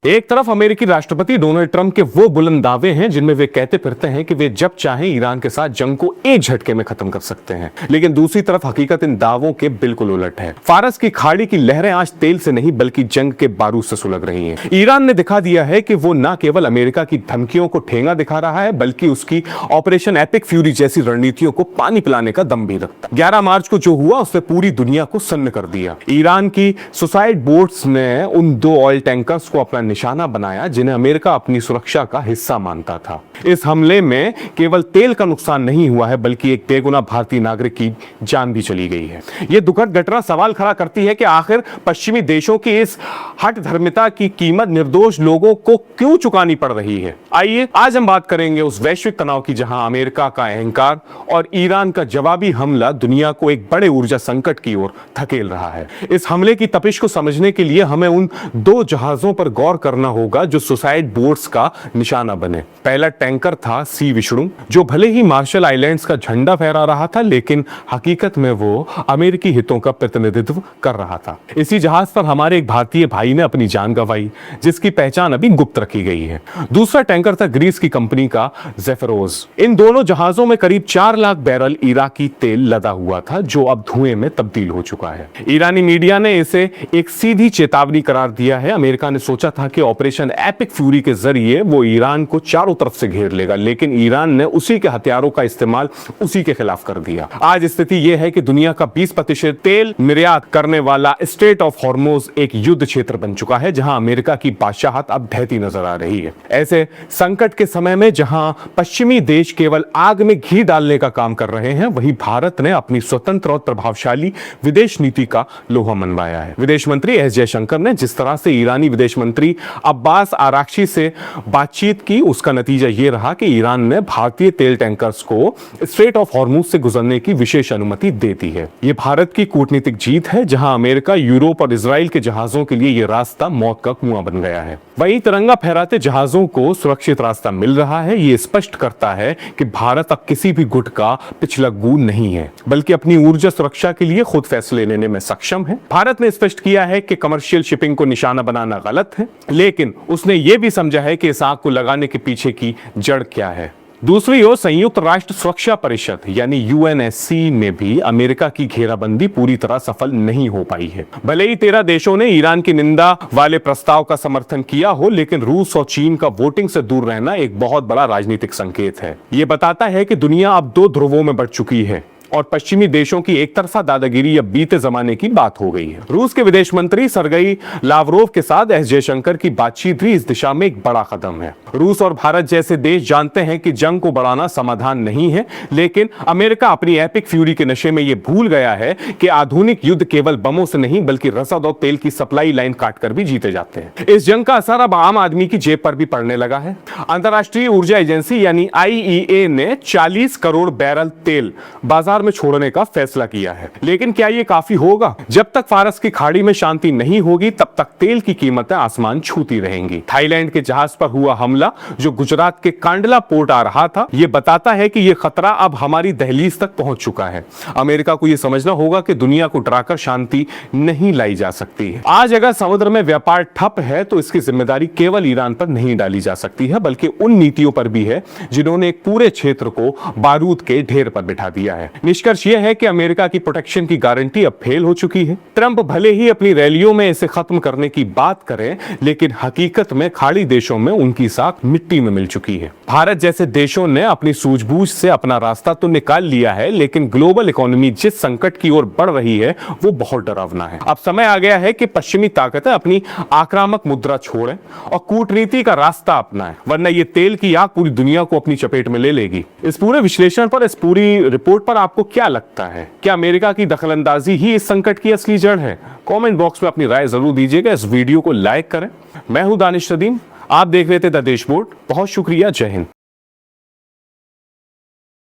एक तरफ अमेरिकी राष्ट्रपति डोनाल्ड ट्रंप के वो बुलंद दावे हैं जिनमें वे कहते फिरते हैं कि वे जब चाहें ईरान के साथ जंग को एक झटके में खत्म कर सकते हैं, लेकिन दूसरी तरफ हकीकत इन दावों के बिल्कुल उलट है। फारस की खाड़ी की लहरें आज तेल से नहीं बल्कि जंग के बारूद से सुलग रही हैं। ईरान ने दिखा दिया है कि वो न केवल अमेरिका की धमकियों को ठेंगा दिखा रहा है बल्कि उसकी ऑपरेशन एपिक फ्यूरी जैसी रणनीतियों को पानी पिलाने का दम भी रखता है। 11 मार्च को जो हुआ उसने पूरी दुनिया को सन्न कर दिया। ईरान की सुसाइड बोट्स ने उन 2 ऑयल टैंकर्स को अपना निशाना बनाया जिन्हें अमेरिका अपनी सुरक्षा का हिस्सा मानता था। इस हमले में केवल तेल का नुकसान नहीं हुआ है बल्कि एक बेगुनाह भारतीय नागरिक की जान भी चली गई है। यह दुखद घटना सवाल खड़ा करती है कि आखिर पश्चिमी देशों की इस हठ धर्मिता की कीमत निर्दोष लोगों को क्यों चुकानी पड़ रही है। आइए आज हम बात करेंगे उस वैश्विक तनाव की जहां अमेरिका का अहंकार और ईरान का जवाबी हमला दुनिया को एक बड़े ऊर्जा संकट की ओर धकेल रहा है। इस हमले की तपिश को समझने के लिए हमें उन 2 जहाजों पर गौर करना होगा जो सुसाइड बोट्स का निशाना बने। पहला टैंकर था सी विष्णु, जो भले ही मार्शल आइलैंड्स का झंडा फहरा रहा था लेकिन हकीकत में वो अमेरिकी हितों का प्रतिनिधित्व कर रहा था। इसी जहाज पर हमारे एक भारतीय भाई ने अपनी जान गंवाई जिसकी पहचान अभी गुप्त रखी गई है। दूसरा टैंकर था ग्रीस की कंपनी का ज़ेफिरोस। इन दोनों जहाजों में करीब 4 लाख बैरल इराकी तेल लदा हुआ था जो अब धुएं में तब्दील हो चुका है। ईरानी मीडिया ने इसे एक सीधी चेतावनी करार दिया है। अमेरिका ने सोचा था कि ऑपरेशन एपिक फ्यूरी के जरिए वो ईरान को चारों तरफ से घेर लेगा, लेकिन ईरान ने उसी के हथियारों का इस्तेमाल उसी के खिलाफ कर दिया। आज स्थिति यह है कि दुनिया का 20% तेल निर्यात करने वाला स्ट्रेट ऑफ हॉर्मुज एक युद्ध क्षेत्र बन चुका है जहां अमेरिका की बादशाहत अब ढहती नजर आ रही है। ऐसे संकट के समय में जहां पश्चिमी देश केवल आग में घी डालने का काम कर रहे हैं, वहीं भारत ने अपनी स्वतंत्र और प्रभावशाली विदेश नीति का लोहा मनवाया है। विदेश मंत्री एस जयशंकर ने जिस तरह से ईरानी विदेश मंत्री अब्बास आराक्ची से बातचीत की, उसका नतीजा यह रहा कि ईरान ने भारतीय तेल टैंकर्स को स्ट्रेट ऑफ हॉर्मुज से गुजरने की विशेष अनुमति दे दी है। यह भारत की कूटनीतिक जीत है जहां अमेरिका, यूरोप और इजराइल के जहाजों के लिए यह रास्ता मौत का कुआं बन गया है। वहीं तिरंगा फहराते जहाजों को सुरक्षित रास्ता मिल रहा है। यह स्पष्ट करता है कि भारत अब किसी भी गुट का पिछलग्गू नहीं है बल्कि अपनी ऊर्जा सुरक्षा के लिए खुद फैसले लेने में सक्षम है। भारत ने स्पष्ट किया है कि कमर्शियल शिपिंग को निशाना बनाना गलत है, लेकिन उसने यह भी समझा है कि इस आग को लगाने के पीछे की जड़ क्या है। दूसरी ओर संयुक्त राष्ट्र सुरक्षा परिषद यानी यूएनएससी में भी अमेरिका की घेराबंदी पूरी तरह सफल नहीं हो पाई है। भले ही 13 देशों ने ईरान की निंदा वाले प्रस्ताव का समर्थन किया हो, लेकिन रूस और चीन का वोटिंग से दूर रहना एक बहुत बड़ा राजनीतिक संकेत है। यह बताता है कि दुनिया अब 2 ध्रुवों में बढ़ चुकी है और पश्चिमी देशों की एक तरफा दादागिरी अब बीते जमाने की बात हो गई है। रूस के विदेश मंत्री सरगई लावरोव के साथ एस जयशंकर की बातचीत भी इस दिशा में एक बड़ा कदम है। रूस और भारत जैसे देश जानते हैं कि जंग को बढ़ाना समाधान नहीं है, लेकिन अमेरिका अपनी एपिक फ्यूरी के नशे में यह भूल गया है कि आधुनिक युद्ध केवल बमों से नहीं बल्कि रसद और तेल की सप्लाई लाइन काटकर भी जीते जाते हैं। इस जंग का असर अब आम आदमी की जेब पर भी पड़ने लगा है। अंतर्राष्ट्रीय ऊर्जा एजेंसी यानी IEA ने 40 करोड़ बैरल तेल बाजार में छोड़ने का फैसला किया है, लेकिन क्या यह काफी होगा? जब तक फारस की खाड़ी में शांति नहीं होगी तब तक तेल की कीमतें आसमान छूती रहेंगी। थाईलैंड के जहाज पर हुआ हमला जो गुजरात के कांडला पोर्ट आ रहा था, यह बताता है कि यह खतरा अब हमारी दहलीज तक पहुंच चुका है। अमेरिका को यह समझना होगा कि दुनिया को डराकर शांति नहीं लाई जा सकती है। आज अगर समुद्र में व्यापार ठप है तो इसकी जिम्मेदारी केवल ईरान पर नहीं डाली जा सकती है बल्कि उन नीतियों पर भी है जिन्होंने एक पूरे क्षेत्र को बारूद के ढेर पर बिठा दिया है। निष्कर्ष यह है कि अमेरिका की प्रोटेक्शन की गारंटी अब फेल हो चुकी है। ट्रंप भले ही अपनी रैलियों में इसे खत्म करने की बात करें, लेकिन हकीकत में खाड़ी देशों में उनकी साख मिट्टी में मिल चुकी है। भारत जैसे देशों ने अपनी सूझबूझ से अपना रास्ता तो निकाल लिया है, लेकिन ग्लोबल इकोनॉमी जिस संकट की ओर बढ़ रही है वो बहुत डरावना है। अब समय आ गया है कि पश्चिमी ताकतें अपनी आक्रामक मुद्रा छोड़ें और कूटनीति का रास्ता अपनाएं, वरना ये तेल की आग पूरी दुनिया को अपनी चपेट में ले लेगी। इस पूरे विश्लेषण पर, इस पूरी रिपोर्ट पर आपको क्या लगता है? क्या अमेरिका की दखलंदाजी ही इस संकट की असली जड़ है? कमेंट बॉक्स में अपनी राय जरूर दीजिएगा। इस वीडियो को लाइक करें। मैं हूं दानिश सदीम, आप देख रहे थे द देश बोर्ड। बहुत शुक्रिया। जय हिंद।